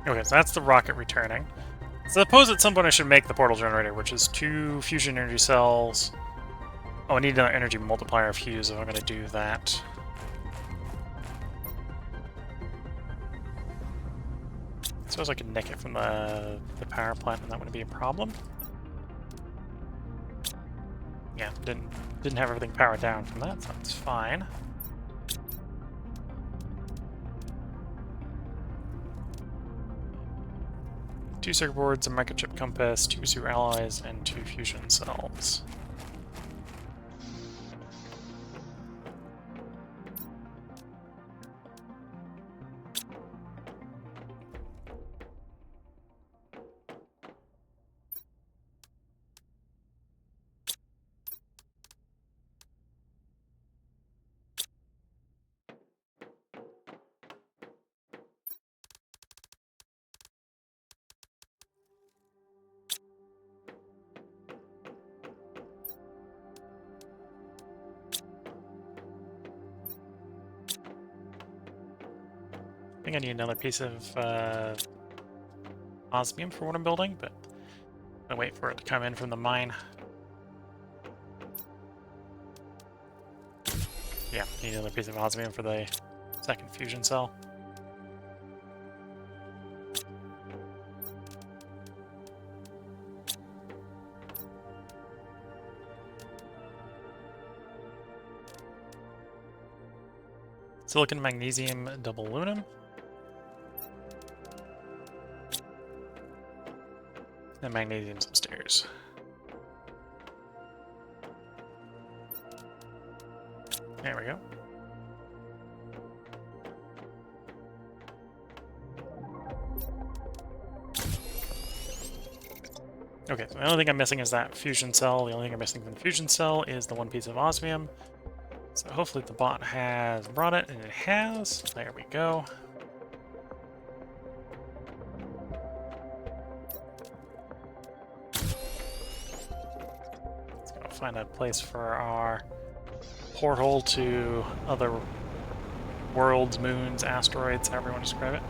Okay, so that's the rocket returning. So I suppose at some point I should make the portal generator, which is 2 fusion energy cells. Oh, I need another energy multiplier fuse if I'm going to do that. I suppose I could nick it from the power plant and that wouldn't be a problem. Yeah, didn't have everything powered down from that, so that's fine. Two circuit boards, a microchip compass, 2 super alloys, and 2 fusion cells. I think I need another piece of osmium for what I'm building, but I'm gonna wait for it to come in from the mine. Yeah, need another piece of osmium for the second fusion cell. Silicon, magnesium, double aluminum. And magnesium's upstairs. There we go. Okay, so the only thing I'm missing is that fusion cell. The only thing I'm missing from the fusion cell is the 1 piece of osmium. So hopefully the bot has brought it, and it has. There we go. Let's go find a place for our portal to other worlds, moons, asteroids, however you want to describe it.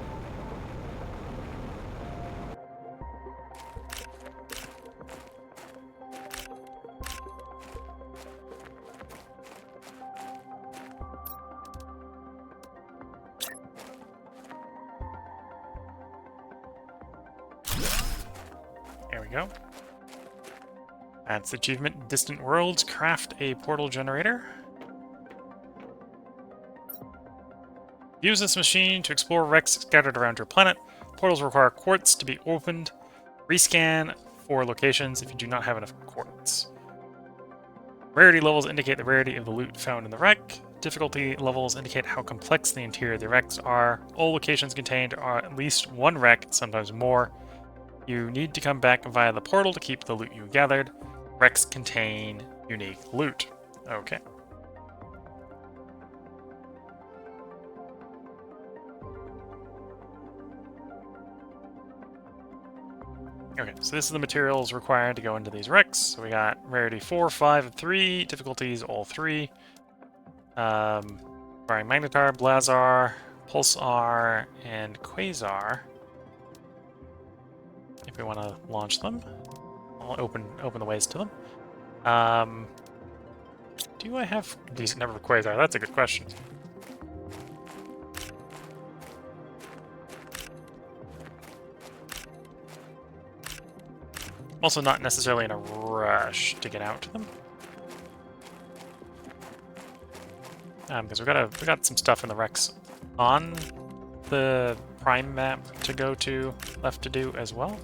There we go. That's the achievement. Distant worlds. Craft a portal generator. Use this machine to explore wrecks scattered around your planet. Portals require quartz to be opened. Rescan for locations if you do not have enough quartz. Rarity levels indicate the rarity of the loot found in the wreck. difficulty levels indicate how complex the interior of the wrecks are. All locations contained are at least one wreck, sometimes more. You need to come back via the portal to keep the loot you gathered. Wrecks contain unique loot. Okay. Okay, so this is the materials required to go into these wrecks. So we got rarity 4, 5, and 3, difficulties all 3. Barring Magnetar, Blazar, Pulsar, and Quasar. If we want to launch them, I'll open the ways to them. Do I have a decent number of Quasar? That's a good question. I'm also not necessarily in a rush to get out to them. Because we got some stuff in the wrecks on the Prime map to go to, left to do as well.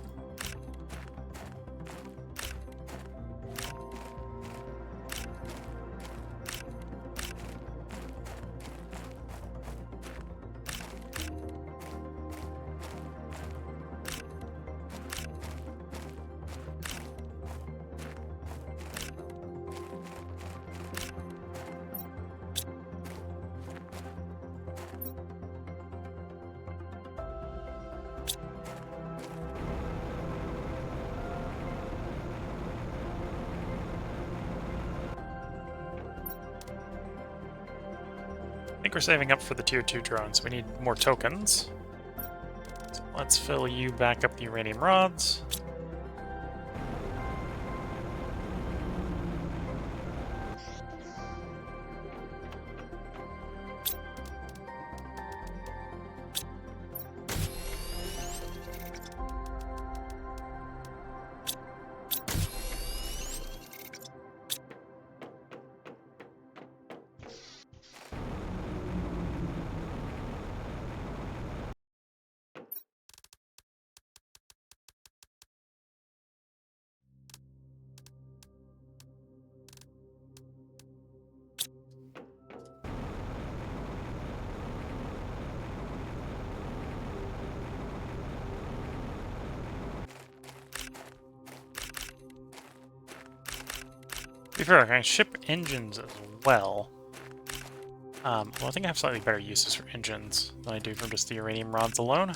I think we're saving up for the tier 2 drones. We need more tokens. So let's fill you back up the uranium rods. To be fair, I can ship engines as well. Well, I think I have slightly better uses for engines than I do for just the uranium rods alone.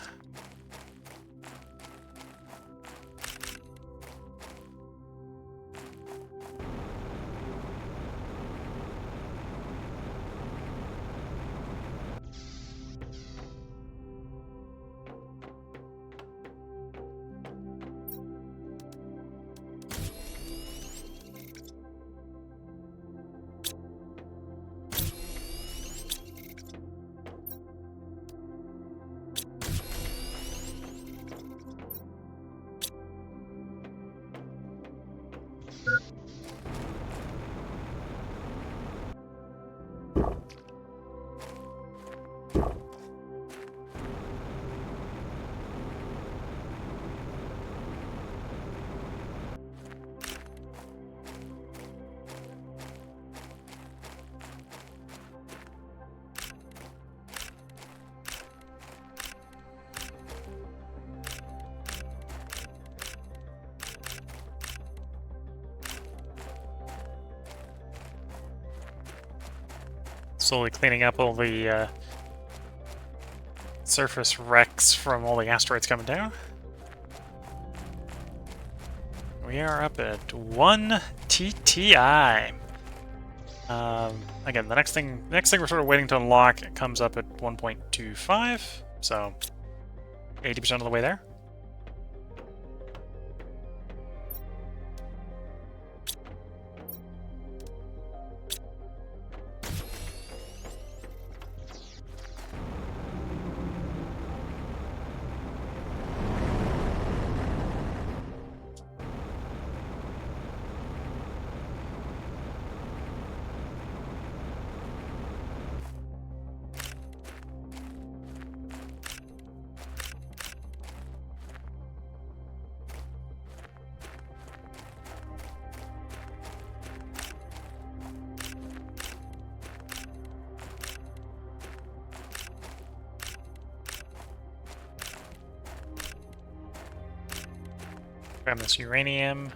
Slowly cleaning up all the surface wrecks from all the asteroids coming down. We are up at 1 TTI. Again, the next thing we're sort of waiting to unlock, it comes up at 1.25, so 80% of the way there. Grab this uranium,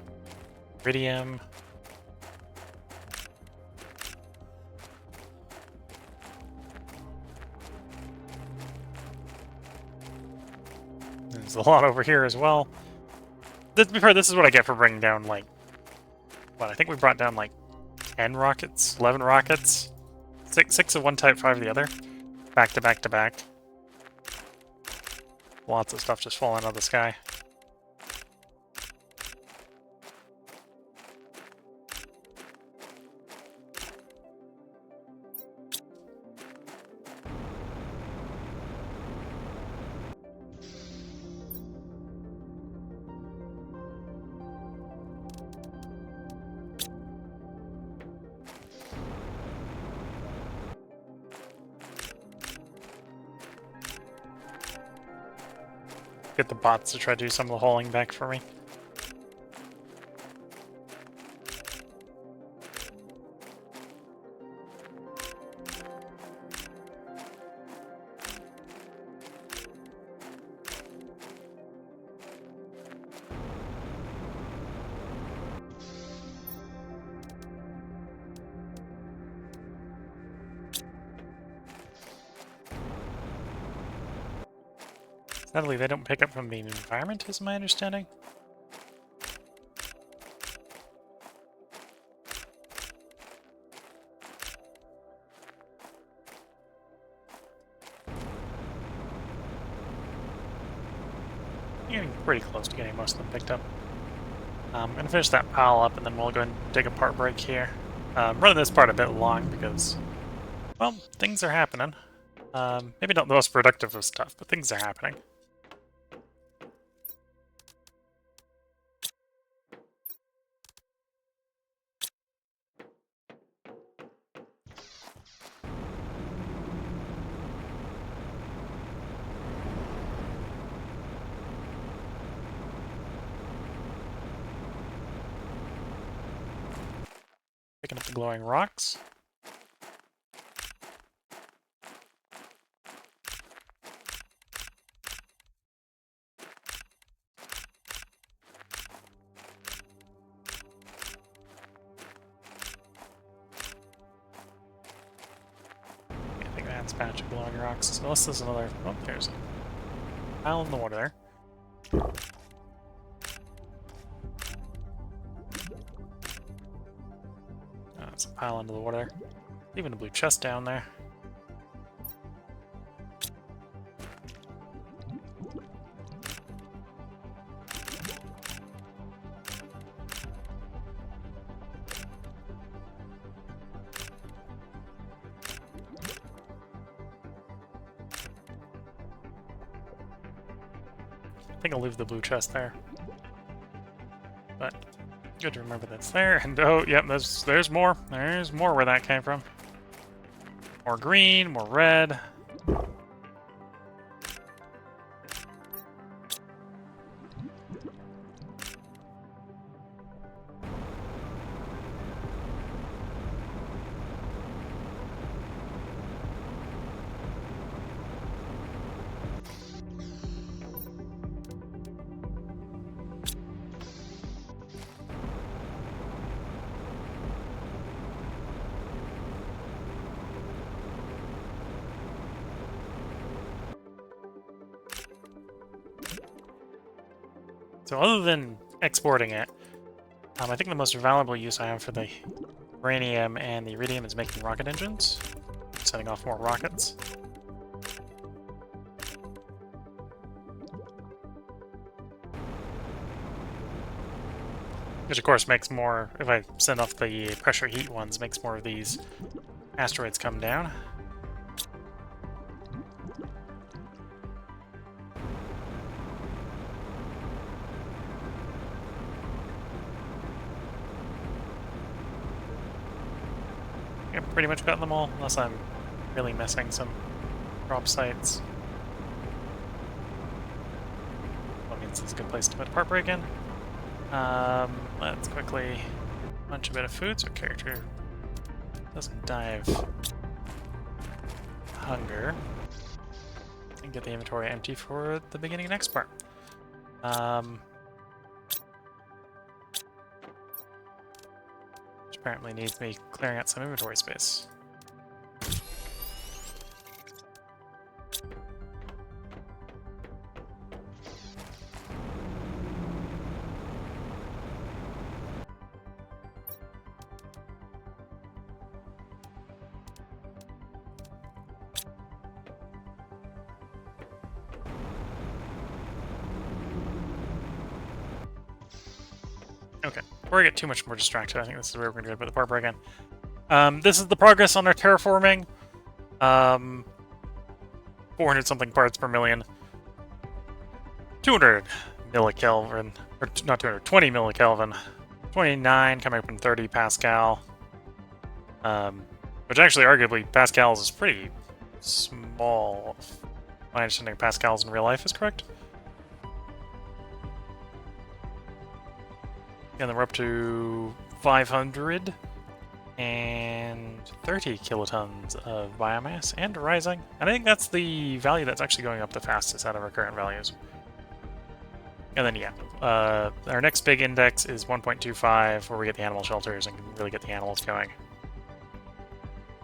iridium. There's a lot over here as well. To be fair, this is what I get for bringing down, like, what, I think we brought down, like, 10 rockets? 11 rockets? Six of one type, 5 of the other. Back to back to back. Lots of stuff just falling out of the sky. Get the bots to try to do some of the hauling back for me. Sadly, they don't pick up from the environment, is my understanding. Getting pretty close to getting most of them picked up. I'm going to finish that pile up, and then we'll go and take a part break here. Running this part a bit long because, well, things are happening. Maybe not the most productive of stuff, but things are happening. Picking up the glowing rocks. I think that's a batch of glowing rocks. So unless there's another... Oh, there's a pile in the water there. There's a pile under the water. Even a blue chest down there. I think I'll leave the blue chest there. But good to remember that's there. And oh, yep, there's more. There's more where that came from. More green, more red. So other than exporting it, I think the most valuable use I have for the uranium and the iridium is making rocket engines, setting off more rockets. Which of course makes more, if I send off the pressure heat ones, makes more of these asteroids come down. I've pretty much gotten them all, unless I'm really missing some drop sites. That means it's a good place to put a part break in. Let's quickly punch a bit of food so character doesn't die of hunger. And get the inventory empty for the beginning of next part. which apparently needs me clearing out some inventory space. Okay, before I get too much more distracted, I think this is where we're going to go with the Barbara again. This is the progress on our terraforming. 400 something parts per million. 200 millikelvin, or not 200, 20 millikelvin. 29 coming up in 30 Pascal. Which actually, arguably, Pascals is pretty small. My understanding of Pascals in real life is correct. And then we're up to 500 and 30 kilotons of biomass and rising. And I think that's the value that's actually going up the fastest out of our current values. And then, yeah, our next big index is 1.25, where we get the animal shelters and can really get the animals going.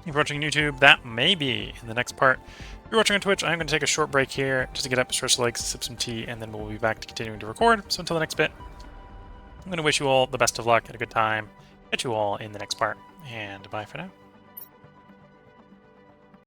If you're watching YouTube, that may be in the next part. If you're watching on Twitch, I'm going to take a short break here just to get up, stretch the legs, sip some tea, and then we'll be back to continuing to record. So until the next bit, I'm going to wish you all the best of luck and a good time. Catch you all in the next part, and bye for now.